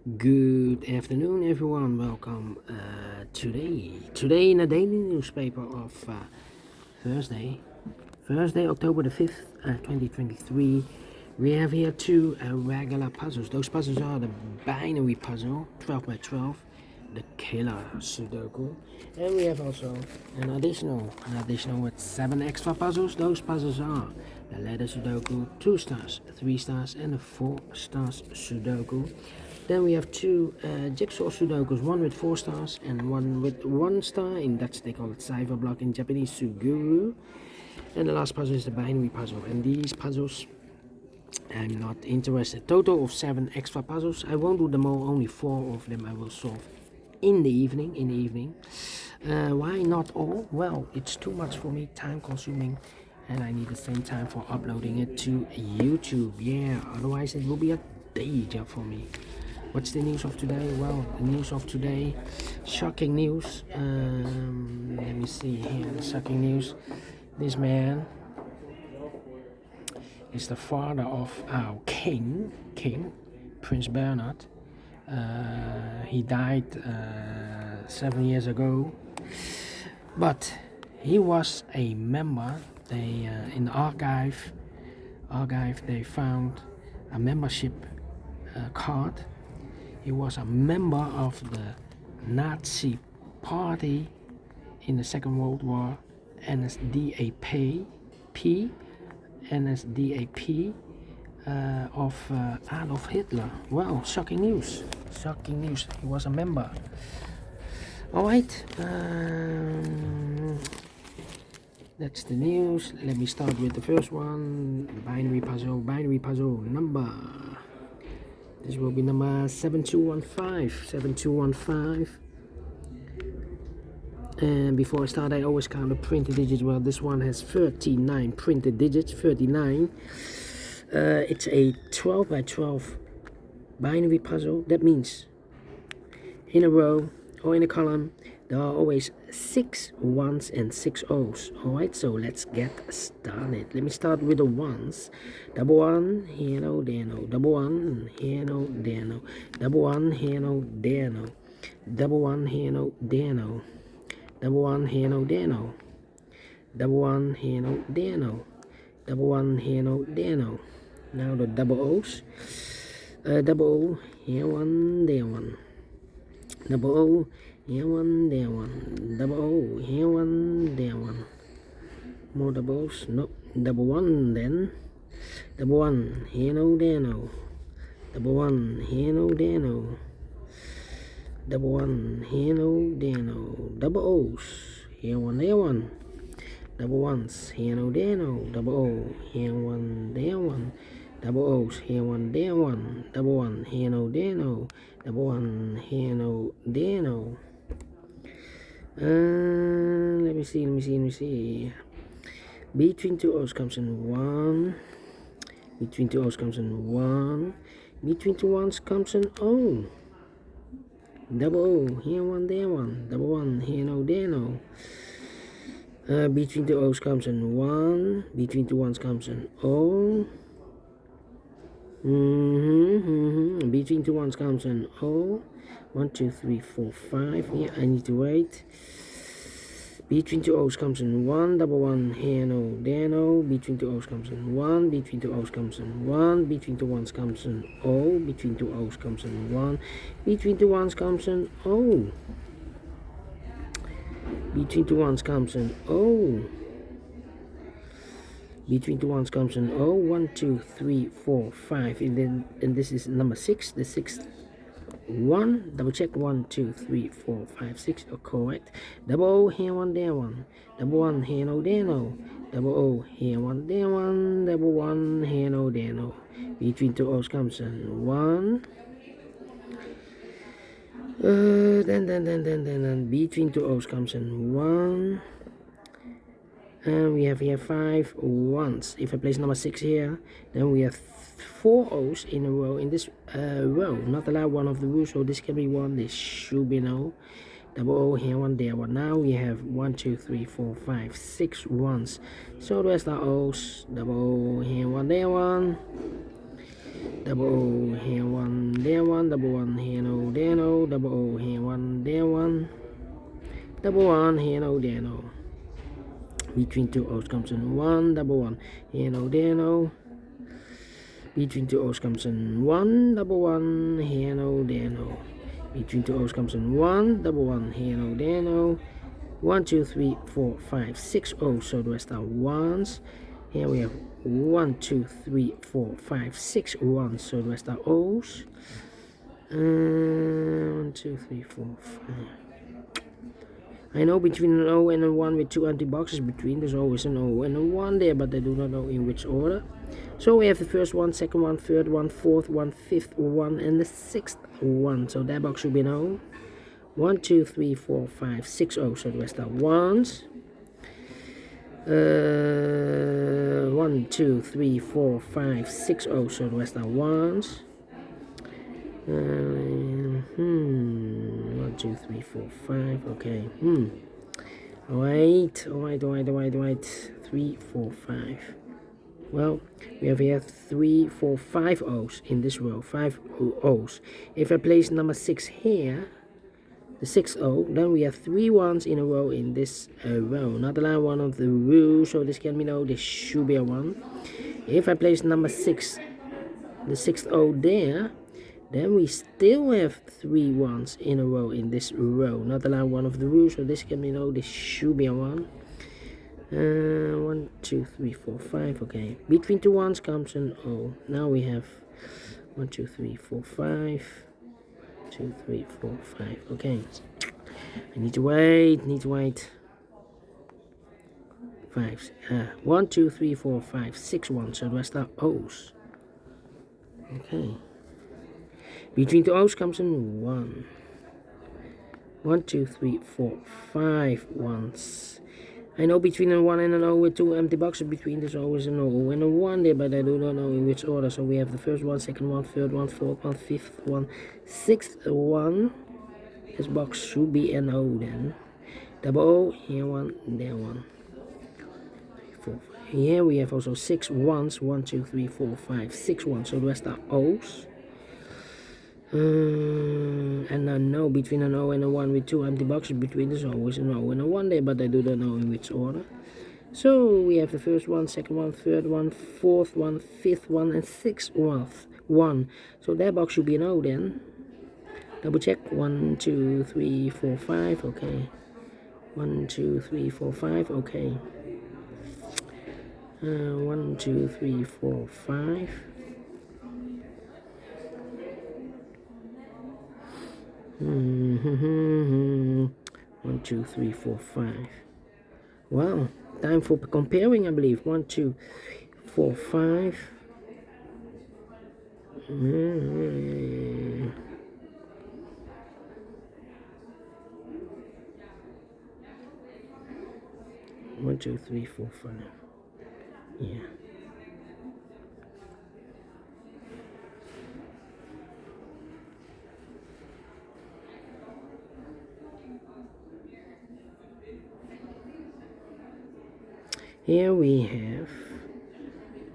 Good afternoon, everyone. Welcome today in the daily newspaper of Thursday, October the 5th, 2023. We have here two regular puzzles. Those puzzles are the binary puzzle, 12 by 12, the killer Sudoku, and we have also an additional with 7 extra puzzles. Those puzzles are the letter Sudoku, 2 stars, 3 stars, and a 4 stars Sudoku. Then we have two jigsaw Sudokus, one with 4 stars and one with 1 star. In Dutch they call it cipher block, in Japanese Suguru. And the last puzzle is the binary puzzle. And these puzzles, I'm not interested. Total of 7 extra puzzles. I won't do them all, only 4 of them I will solve in the evening. Why not all? Well, it's too much for me, time consuming, and I need the same time for uploading it to YouTube. Yeah, otherwise it will be a day job for me. What's the news of today? Well, the news of today, shocking news. Let me see here, the shocking news. This man is the father of our king, Prince Bernard. He died 7 years ago, but he was a member. They in the archive they found a membership card. He was a member of the Nazi Party in the Second World War, NSDAP, of Adolf Hitler. Well, shocking news. He was a member. Alright, that's the news. Let me start with the first one, the binary puzzle number. This will be number 7215. And before I start, I always count the printed digits. Well, this one has 39 printed digits, 39. It's a 12 by 12 binary puzzle. That means in a row or in a column, there are always 6 ones and 6 O's. Alright, so let's get started. Let me start with the ones. Double one, here no, there no. Double one, here no, there no. Double one, here no, there no. Double one, here no, there no. Double one, here no, there no. Double one, here no, there no. Double one, here no, there no. Now the double O's. Double O, here one, there one. Double O, here one, there one. Double O, here one, there one. More doubles, no. Double one then. Double one, here no, there no. Double one, here no, there no. Double one, here no, there no. Double O's, here one, there one. Double ones, here no, there no. Double O, here one, there one. Double O's, here one, there one. Double one, here no, there no. Double one, here no, there no. Let me see. Between 2 O's comes in 1. Between 2 O's comes in 1. Between 2 ones comes in O. Double O, here one, there one. Double one, here no, there no. Between 2 O's comes in 1. Between 2 ones comes in O. Between 2 ones comes in O. 1, 2, 3, 4, 5. Yeah, I need to wait. Between 2 O's comes in 1. Double one, here no, there no. Between 2 O's comes in 1. Between 2 O's comes in 1. Between 2 ones comes in O. Between 2 O's comes in 1. Between 2 ones comes in O. Between 2 ones comes in O. Between 2 ones comes in O. 1, 2, 3, 4, 5. And this is number 6. The 6th one. Double check. 1, 2, 3, 4, 5, 6. Oh, correct. Double O, here one, there one. Double one, here no, there no. Double O, here one, there one. Double one, here no, there no. Between 2 O's comes in 1. Then between 2 O's comes in 1. And we have here 5 ones. If I place number 6 here, then we have 4 O's in a row in this row. Not allowed one of the rules, so this can be 1, this should be no. Double O, here one, there one. Now we have 1, 2, 3, 4, 5, 6 ones. So the rest are O's. Double O, here one, there one. Double O, here one, there one. 1, double 1, here no, there no, double O, here 1, there 1, double 1, here no, there no. Between two O's comes in 1, double 1, here no, there no. Between two O's comes in 1, double 1, here no, there no. Between two O's comes in 1, double 1, here no, there no. 1, 2, 3, 4, 5, 6 O's, so the rest are ones. Here we have 1, 2, 3, 4, 5, 6 ones, so the rest are O's. 1, 2, 3, 4, 5. I know between an O and a 1 with two empty boxes between, there's always an O and a 1 there, but I do not know in which order. So we have the first one, second one, third one, fourth one, fifth one, and the sixth one. So that box should be an O. 1, 2, 3, 4, 5, 6 O, so the rest are ones. 1, 2, 3, 4, 5, 6 O, so the rest are ones. 1, 2, 3, 4, 5, okay. Alright. 3, 4, 5. Well, we have here 3, 4, 5 O's in this row, 5 O's. If I place number 6 here, the 6th O, then we have 3 ones in a row in this row. Not the line one of the row, so this can be no, this should be a 1. If I place number 6, the 6th O there, then we still have 3 ones in a row in this row. Not the line one of the row, so this can be no, this should be a 1. 1, 2, 3, 4, 5, okay. Between two ones comes an O. Now we have 1, 2, 3, 4, 5. 2, 3, 4, 5. Okay. I need to wait. 5. 1, 2, 3, 4, 5, 6 ones. So the rest are O's. Okay. Between two O's comes in 1. 1, 2, 3, 4, 5 ones. I know between a 1 and an O with 2 empty boxes between, there's always an O and a 1 there, but I do not know in which order. So we have the first one, second one, third one, fourth one, fifth one, sixth one. This box should be an O then. Double O, here 1, there 1. 3, 4, 5. Here we have also 6 ones. 1, 2, 3, 4, 5, 6 ones. So the rest are O's. And I know between an O and a 1 with 2 empty boxes between, there's always an O and a 1 there, but I do not know in which order. So we have the first one, second one, third one, fourth one, fifth one, and sixth one. So that box should be an O then. Double check. 1, 2, 3, 4, 5. Okay. 1, 2, 3, 4, 5. Okay. 1, 2, 3, 4, 5. 1, 2, 3, 4, 5. Wow, time for comparing, I believe. 1, 2, 4, 5. 1, 2, 3, 4, 5. Yeah. Here we have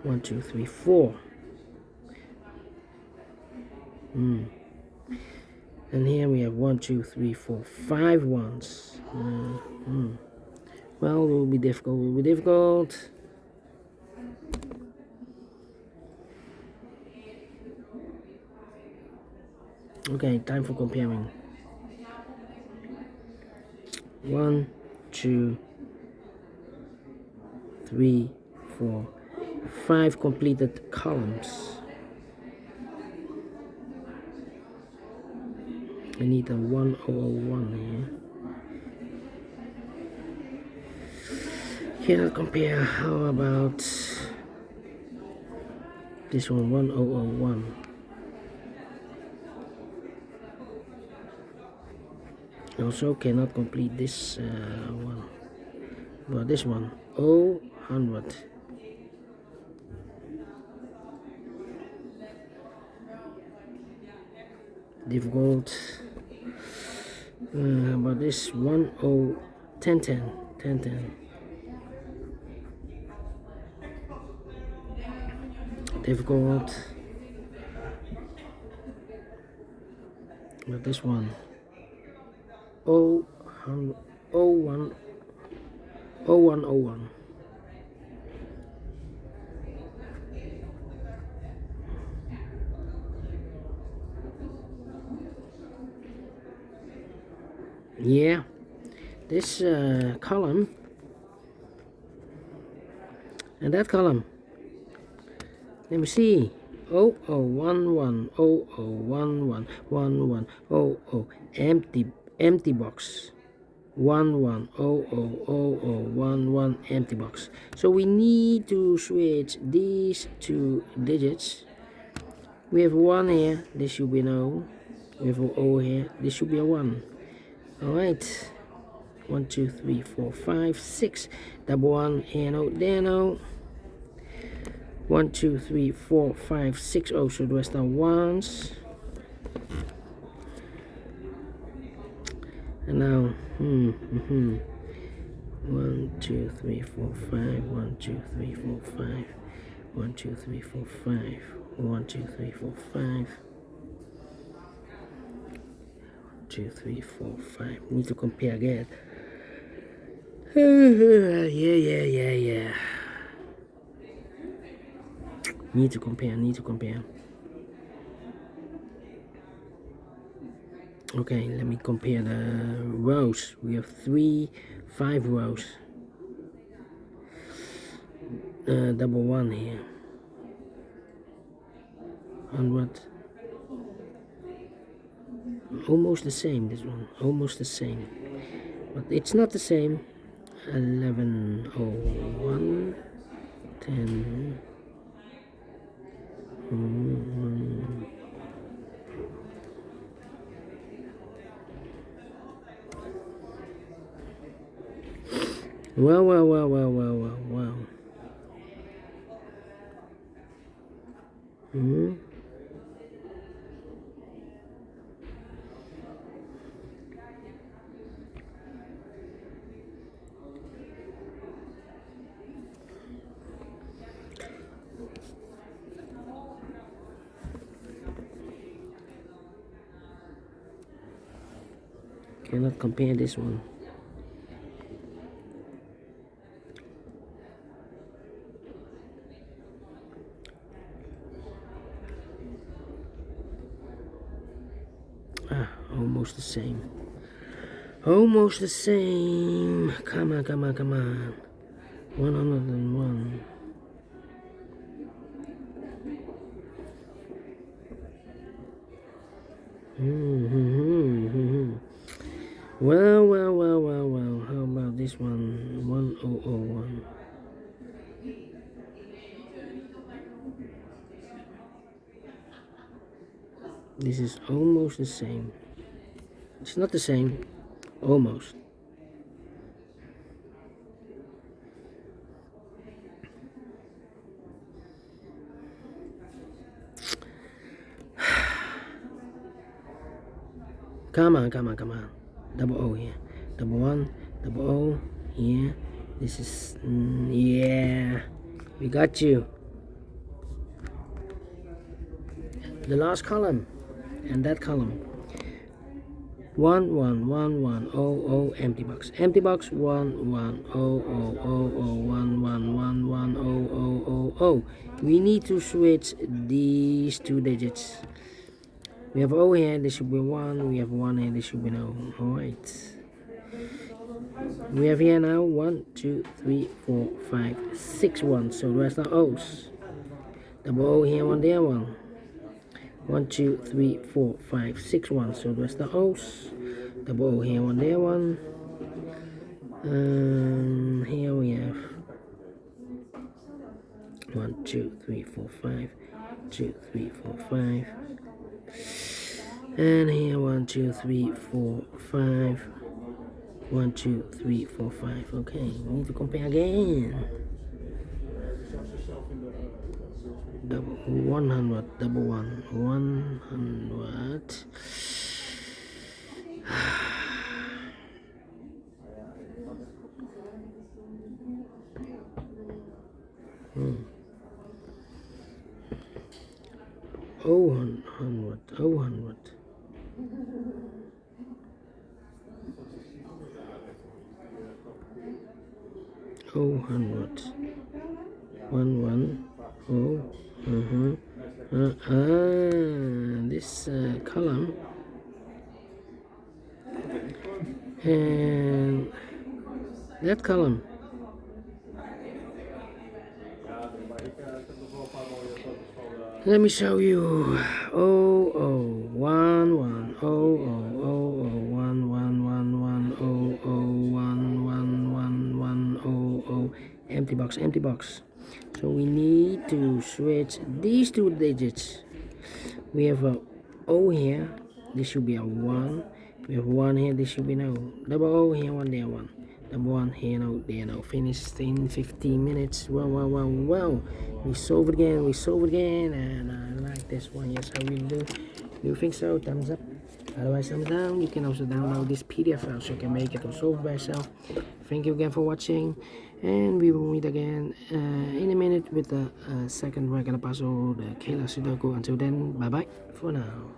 1, 2, 3, 4. And here we have 1, 2, 3, 4, 5 ones. Well, it will be difficult. Okay, time for comparing. 1, 2, 3, 4, 5 completed columns. I need a 1001 here. Cannot compare. How about this one? 1001. Also cannot complete this one. But this one, 100. Difficult. But this 1010. Difficult. But this one, O 01 0101. Yeah, this column and that column. Let me see. 0011 0011 1100 empty box. 110011 empty box. So we need to switch these two digits. We have 1 here, this should be an O. We have an O here, this should be a 1. Alright. 1 2 3 4 5 6 double 1 here no there no. 1 2 3 4 5 6 oh, so the rest are ones. And now 1 2 3 4 5 1 2 3 4 5 1 2 3 4 5 1 2 3 4 5 2 3 4 5. Need to compare again. Yeah. Need to compare. Okay, let me compare the rows. We have 5 rows. Double 1 here. 100. Almost the same, this one. Almost the same. But it's not the same. 1101 10 Wow. Cannot compare this one. Almost the same. Almost the same. Come on. 101. Well. How about this one? 1001. This is almost the same. It's not the same. Almost. Come on. Double O here. Double 1. Double O here. This is yeah. We got you. The last column and that column. 111100 empty box. Empty box 1100111100. We need to switch these two digits. We have O here, this should be 1. We have 1 here, this should be no. Alright. We have here now 1, 2, 3, 4, 5, 6 ones. So the rest are O's. Double O here, 1 there, 1. 1 2 3 4 5 6 1. So the rest are O's. Double O here, 1 there, 1. Here we have 1 2 3 4 5 2 3 4 5. And here 1 2 3 4 5 1 2 3 4 5. Okay, we need to compare again. Double 100, double 1 100. Oh, 100. 100 this column, and that column. Let me show you. 0011 empty box, empty box. So we need to switch these two digits. We have a O here, this should be a 1. We have 1 here, this should be no. Double O here, 1 there, 1. Double 1 here, no, there, no. Finished in 15 minutes. Well. We solve it again, and I like this one. Yes, I really do. Do you think so? Thumbs up. Otherwise, thumbs down. You can also download this PDF file so you can make it or solve it by yourself. Thank you again for watching, and we will meet again in a minute with the second regular puzzle, the Killer Sudoku. Until then, bye bye for now.